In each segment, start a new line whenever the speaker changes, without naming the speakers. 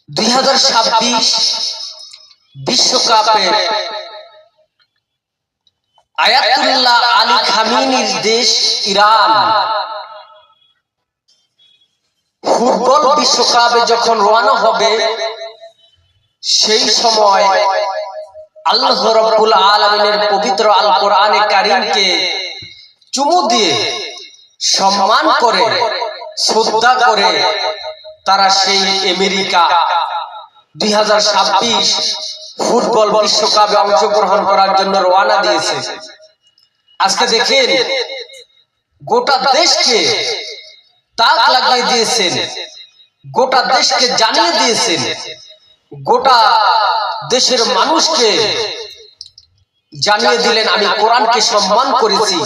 2026 বিশ্বকাপে Ayatollah Ali খামেনির দেশ Iran football বিশ্বকাপে যখন রওনা হবে সেই সময় আল্লাহ রাব্বুল আলামিনের পবিত্র আল কোরআনে কারীমকে চুমু দিয়ে সম্মান করে শ্রদ্ধা করে তারা সেই আমেরিকা 2026 ফুটবল বিশ্বকাপে অংশগ্রহণ করার জন্য রওনা দিয়েছে। আজকে দেখেন গোটা দেশকে তাক লাগিয়ে দিয়েছেন, গোটা দেশকে জানিয়ে দিয়েছেন, গোটা দেশের মানুষকে জানিয়ে দিলেন আমি কোরআনকে সম্মান করেছি।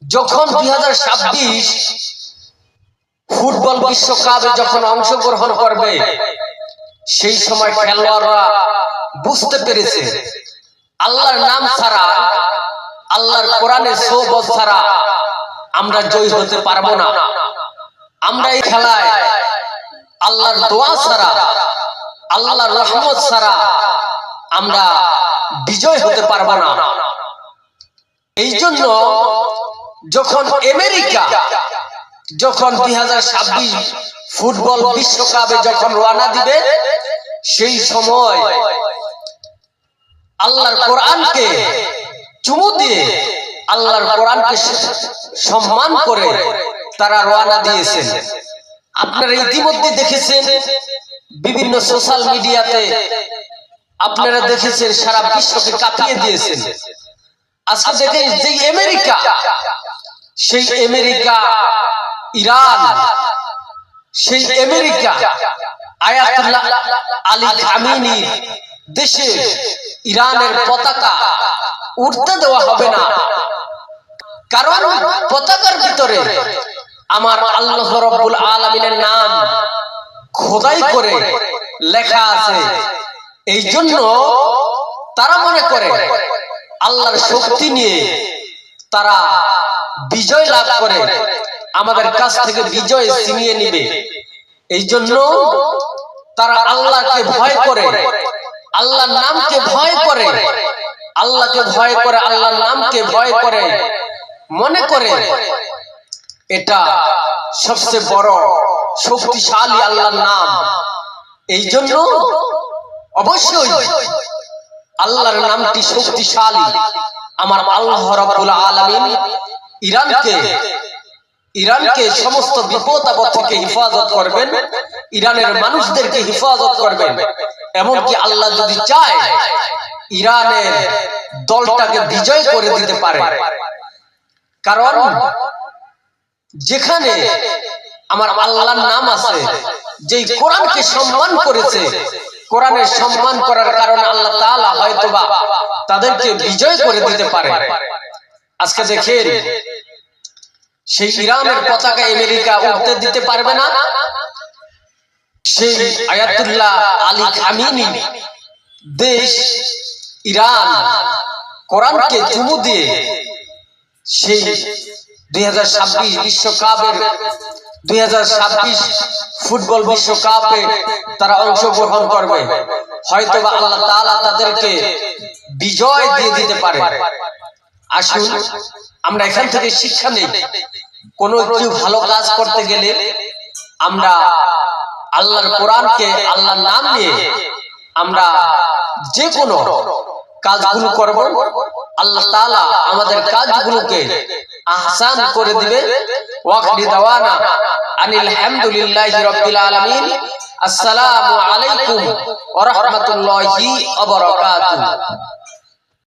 যখন 2026 ফুটবল বিশ্বকাপে যখন অংশগ্রহণ করবে সেই সময় খেলোয়াড়রা বুঝতে পেরেছে আল্লাহর নাম ছাড়া, আল্লাহর কোরআনের সোহবত ছাড়া আমরা জয়ী হতে পারবো না। আমরা এই খেলায় আল্লাহর দোয়া ছাড়া, আল্লাহর রহমত ছাড়া আমরা বিজয় হতে পারবো না। এই জন্য যখন আমেরিকা যখন 2026 ফুটবল বিশ্বকাপে যখন রওনা দিবে সেই সময় আল্লাহর কোরআনকে চুমু দিয়ে আল্লাহর কোরআনকে সম্মান করে তারা রওনা দিয়েছেন। আপনারা ইতিমধ্যে দেখেছেন বিভিন্ন সোশ্যাল মিডিয়াতে, আপনারা দেখেছেন সারা বিশ্বকে কাঁপিয়ে দিয়েছেন। আজকে দেখেন যে আমেরিকা, সেই আমেরিকা ইরান, সেই আমেরিকা আয়াতুল্লাহ আলী খামেনি দেশে ইরানের পতাকা উড়তে দেওয়া হবে না। কারণ পতাকার ভিতরে আমার আল্লাহ রাব্বুল আলামিনের নাম খোদাই করে লেখা আছে। এই জন্য তারা মনে করে আল্লাহর শক্তি নিয়ে তারা বিজয় লাভ করে আমাদের কাছ থেকে বিজয় ছিনিয়ে নিবে। এই জন্য তারা আল্লাহকে ভয় করে, আল্লাহর নামকে ভয় করে, আল্লাহকে ভয় করে, আল্লাহর নামকে ভয় করে, মনে করে এটা সবচেয়ে বড় শক্তিশালী আল্লাহর নাম। এই জন্য অবশ্যই আল্লাহর নামটি শক্তিশালী। আমার আল্লাহ রাব্বুল আলামিন ইরানকে সমস্ত বিপদ আপদ থেকে হেফাজত করবেন, ইরানের মানুষদেরকে হেফাজত করবেন। এমনকি আল্লাহ যদি চায় ইরানের দলটাকে বিজয় করে দিতে পারে। কারণ যেখানে আমার আল্লাহর নাম আছে, যেই কোরআনকে সম্মান করেছে, কোরআনের সম্মান করার কারণে আল্লাহ তাআলা হয়তোবা তাদেরকে বিজয় করে দিতে পারে। আজকে দেখেন সেই ইরানের পতাকা আমেরিকা উঠতে দিতে পারবে না। সেই আয়াতুল্লাহ আলী খামেনি দেশ ইরান কোরআনকে চুমু দিয়ে সেই 2026 বিশ্বকাপের 2026 ফুটবল বিশ্বকাপে তারা অংশগ্রহণ করবে। হয়তোবা আল্লাহ তাআলা তাদেরকে বিজয় দিয়ে দিতে পারে। আসুন আমরা এখান থেকে শিক্ষা নেই। কোন একটু ভালো কাজ করতে গেলে আমরা আল্লাহর কোরআনকে, আল্লাহর নাম নিয়ে আমরা যে কোনো কাজগুলো করব, আল্লাহ তাআলা আমাদের কাজগুলোকে আহসান করে দিবে। ওয়াকরি দাওয়ানা আনিল হামদুলিল্লাহি রাব্বিল আলামিন। আসসালামু আলাইকুম ওয়া রাহমাতুল্লাহি ওয়া বারাকাতুহু।